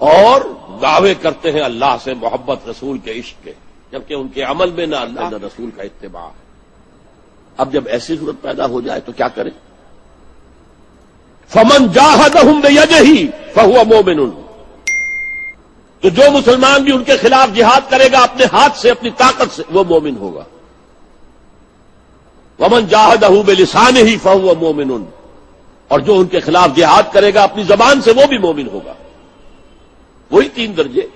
اور دعوے کرتے ہیں اللہ سے محبت رسول کے عشق کے، جبکہ ان کے عمل میں نہ اللہ نہ رسول کا اتباع ہے۔ اب جب ایسی صورت پیدا ہو جائے تو کیا کریں؟ فمن جاہدہم بیدہ فہو مومن، تو جو مسلمان بھی ان کے خلاف جہاد کرے گا اپنے ہاتھ سے، اپنی طاقت سے، وہ مومن ہوگا۔ ومن جاہدہ بلسانہ فہو مومن، اور جو ان کے خلاف جہاد کرے گا اپنی زبان سے، وہ بھی مومن ہوگا۔ وہی 3 درجے۔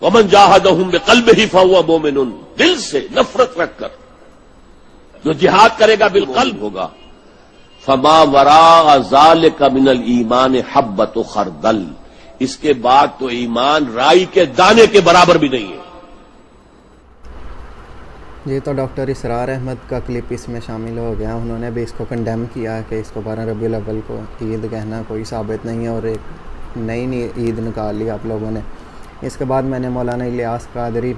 ومن جاہدہم بقلبہ فہو مومن، دل سے نفرت رکھ کر جو جہاد کرے گا بالقلب ہوگا۔ فما وراء ذلک من الایمان حبۃ خردل، اس کے بعد تو ایمان رائی کے دانے کے برابر بھی نہیں ہے۔ یہ تو ڈاکٹر اسرار احمد کا کلپ اس میں شامل ہو گیا، انہوں نے بھی اس کو کنڈیم کیا کہ اس کو 12 ربیع الاول کو عید کہنا کوئی ثابت نہیں ہے، اور ایک نئی عید نکال لی آپ لوگوں نے۔ اس کے بعد میں نے مولانا الیاس قادری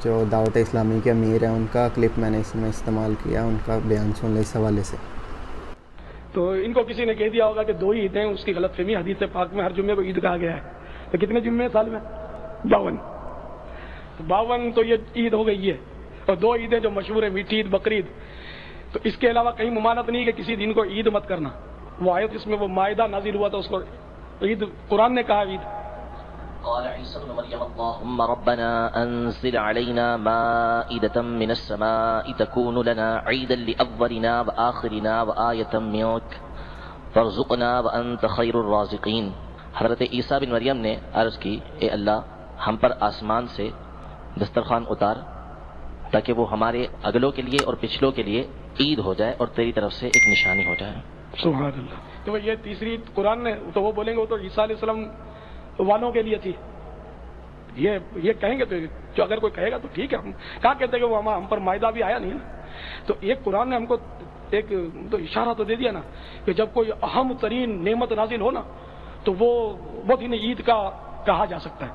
جو دعوت اسلامی کے امیر ہیں، ان کا کلپ میں نے اس میں استعمال کیا، ان کا بیان سن لیں اس حوالے سے۔ تو ان کو کسی نے کہہ دیا ہوگا کہ 2 ہی عیدیں، اس کی غلط فہمی، حدیث پاک میں ہر جمعے کو عید کہا گیا ہے، تو کتنے جمعے سال میں؟ 52۔ تو 52 تو یہ عید ہو گئی ہے، اور 2 عیدیں جو مشہور ہیں، میٹھی عید، بقرعید، تو اس کے علاوہ کہیں ممانعت نہیں کہ کسی دن کو عید مت کرنا۔ وہ آیت اس میں وہ مائدہ نازل ہوا، تو اس کو عید قرآن نے کہا عید۔ قال عيسى ابن مريم اللهم ربنا أنزل علينا مائدة من السماء تكون لنا عيدا لأولنا وآخرنا وآية منك وارزقنا وأنت خير الرازقين۔ حضرت عیسیٰ بن مریم نے عرض کی، اے اللہ ہم پر آسمان سے دسترخوان اتار تاکہ وہ ہمارے اگلوں کے لیے اور پچھلوں کے لیے عید ہو جائے اور تیری طرف سے ایک نشانی ہو جائے۔ سبحان اللہ۔ تو یہ تیسری قرآن نے، تو وہ بولیں گے وہ تو عیسیٰ علیہ السلام والوں کے لیے تھی، یہ کہیں گے تو جو اگر کوئی کہے گا تو ٹھیک ہے، ہم کہاں کہتے ہیں کہ وہ ہم پر مائدہ بھی آیا نہیں نا۔ تو ایک قرآن نے ہم کو ایک تو اشارہ تو دے دیا نا کہ جب کوئی اہم ترین نعمت نازل ہو نا تو وہ دن عید کا کہا جا سکتا ہے۔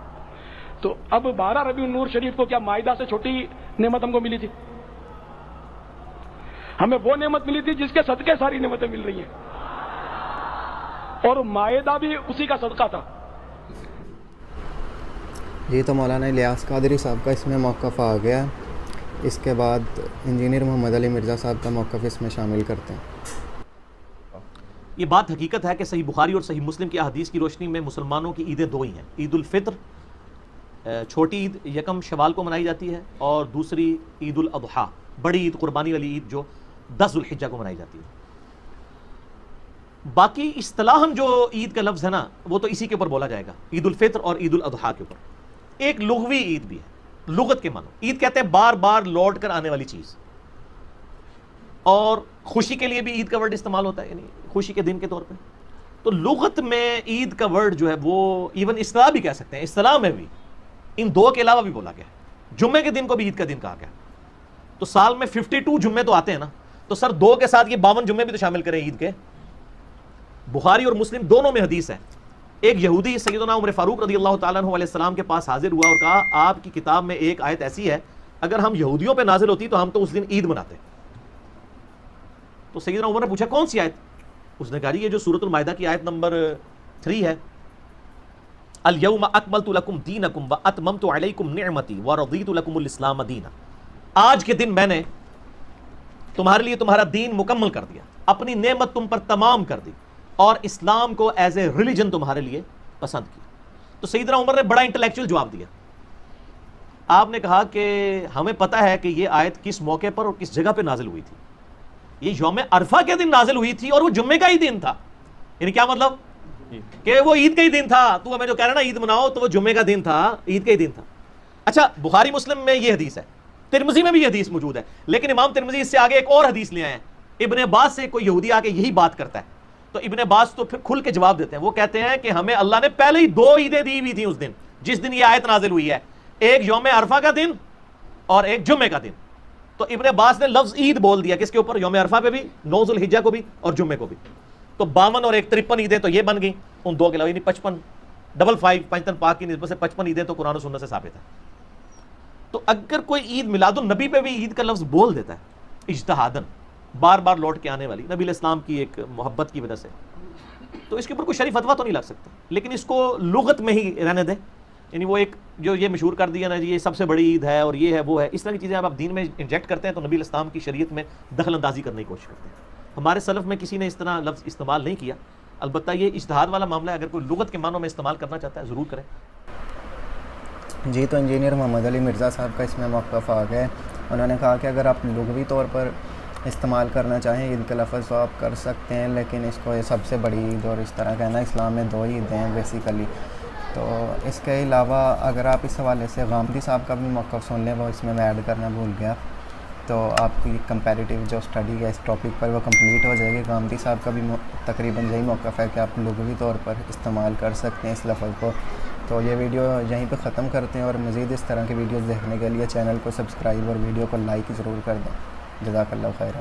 تو اب 12 ربیع النور شریف کو کیا مائدہ سے چھوٹی نعمت ہم کو ملی تھی؟ ہمیں وہ نعمت ملی تھی جس کے صدقے ساری نعمتیں مل رہی ہیں، اور مائدہ بھی اسی کا صدقہ تھا۔ جی تو مولانا الیاس قادری صاحب کا اس میں موقف آ گیا، اس کے بعد انجینئر محمد علی مرزا صاحب کا موقف اس میں شامل کرتے ہیں۔ یہ بات حقیقت ہے کہ صحیح بخاری اور صحیح مسلم کی احادیث کی روشنی میں مسلمانوں کی عیدیں 2 ہی ہیں، عید الفطر چھوٹی عید 1 شوال کو منائی جاتی ہے، اور دوسری عید الاضحیٰ بڑی عید، قربانی والی عید جو 10 ذوالحجہ کو منائی جاتی ہے۔ باقی اصطلاحاً جو عید کا لفظ ہے نا وہ تو اسی کے اوپر بولا جائے گا، عید الفطر اور عید الاضحیٰ کے اوپر۔ ایک لغوی عید بھی ہے، لغت کے معنی عید کہتے ہیں بار بار لوٹ کر آنے والی چیز، اور خوشی کے لیے بھی عید کا ورڈ استعمال ہوتا ہے، یعنی خوشی کے دن کے طور پہ۔ تو لغت میں عید کا ورڈ جو ہے وہ ایون اصطلاح بھی کہہ سکتے ہیں، اصطلاح میں بھی ان 2 کے علاوہ بھی بولا گیا ہے۔ جمعے کے دن کو بھی عید کا دن کہا گیا، تو سال میں 52 جمعے تو آتے ہیں نا، تو سر 2 کے ساتھ یہ 52 جمعے بھی تو شامل کریں عید کے۔ بخاری اور مسلم دونوں میں حدیث ہے، ایک یہودی سیدنا عمر فاروق رضی اللہ تعالیٰ عنہ علیہ السلام کے پاس حاضر ہوا اور کہا آپ کی کتاب میں ایک آیت ایسی ہے اگر ہم یہودیوں پہ نازل ہوتی تو ہم تو اس دن عید مناتے۔ تو سیدنا عمر نے پوچھا کون سی آیت؟ اس نے کہا یہ جو سورۃ المائدہ کی آیت نمبر 3 ہے، الیوم اکملت لکم دینکم واتممت علیکم نعمتی ورضیت لکم الاسلام دینا، آج کے دن میں نے تمہارے لیے تمہارا دین مکمل کر دیا، اپنی نعمت تم پر تمام کر دی، اور اسلام کو ایز اے ریلیجن تمہارے لیے پسند کیا۔ تو سیدنا عمر نے بڑا انٹلیکچوئل جواب دیا، آپ نے کہا کہ ہمیں پتہ ہے کہ یہ آیت کس موقع پر اور کس جگہ پہ نازل ہوئی تھی، یہ یوم عرفہ کے دن نازل ہوئی تھی اور وہ جمعے کا ہی دن تھا۔ یعنی کیا مطلب کہ وہ عید کا ہی دن تھا، تو ہمیں جو کہہ رہا نا عید مناؤ تو وہ جمعے کا دن تھا، عید کا ہی دن تھا۔ اچھا بخاری مسلم میں یہ حدیث ہے، ترمذی میں بھی یہ حدیث موجود ہے، لیکن امام ترمذی اس سے آگے ایک اور حدیث لے آئے ہیں، ابن عباس سے کوئی یہودی آ کے یہی بات کرتا ہے، تو ابن عباس تو پھر کھل کے جواب دیتے ہیں، وہ کہتے ہیں کہ ہمیں اللہ نے پہلے ہی 2 عیدیں دی ہوئی تھیں اس دن جس دن یہ آیت نازل ہوئی ہے، ایک یوم عرفہ کا دن اور ایک جمعے کا دن۔ تو ابن عباس نے لفظ عید بول دیا کس کے اوپر؟ یوم عرفہ پہ بھی، 9 ذوالحجہ کو بھی اور جمعے کو بھی۔ تو 52 اور 53 عیدیں تو یہ بن گئی ان 2 کے علاوہ، یعنی 55 55 پنجتن پاک کی نسبت سے 55 عیدیں تو قرآن و سنت سے ثابت ہے۔ تو اگر کوئی عید میلاد النبی پہ بھی عید کا لفظ بول دیتا ہے اجتہاداً، بار بار لوٹ کے آنے والی نبی علیہ السلام کی ایک محبت کی وجہ سے، تو اس کے اوپر کوئی شرعی فتویٰ تو نہیں لگ سکتا، لیکن اس کو لغت میں ہی رہنے دیں. یعنی وہ ایک جو یہ مشہور کر دیا نا جی یہ سب سے بڑی عید ہے اور یہ ہے وہ ہے، اس طرح کی چیزیں آپ دین میں انجیکٹ کرتے ہیں تو نبی الاسلام کی شریعت میں دخل اندازی کرنے کی کوشش کرتے ہیں. ہمارے سلف میں کسی نے اس طرح لفظ استعمال نہیں کیا. البتہ یہ اجتہاد والا معاملہ ہے، اگر کوئی لغت کے معنوں میں استعمال کرنا چاہتا ہے ضرور کریں. جی تو انجینئر محمد علی مرزا صاحب کا اس میں موقف آ گیا. انہوں نے کہا کہ اگر آپ لغوی طور پر استعمال کرنا چاہیں عید کا لفظ تو آپ کر سکتے ہیں، لیکن اس کو یہ سب سے بڑی عید اور اس طرح کہنا، اسلام میں 2 عیدیں ہیں بیسیکلی. تو اس کے علاوہ اگر آپ اس حوالے سے غامدی صاحب کا بھی موقف سن لیں، وہ اس میں ایڈ کرنا بھول گیا، تو آپ کی کمپیریٹیو جو اسٹڈی ہے اس ٹاپک پر وہ کمپلیٹ ہو جائے گی. غامدی صاحب کا بھی تقریباً یہی موقف ہے کہ آپ لغوی طور پر استعمال کر سکتے ہیں اس لفظ کو. تو یہ ویڈیو یہیں پہ ختم کرتے ہیں، اور مزید اس طرح کی ویڈیوز دیکھنے کے لیے چینل کو سبسکرائب اور ویڈیو کو لائک ضرور کر دیں. جزاک اللہ خیر.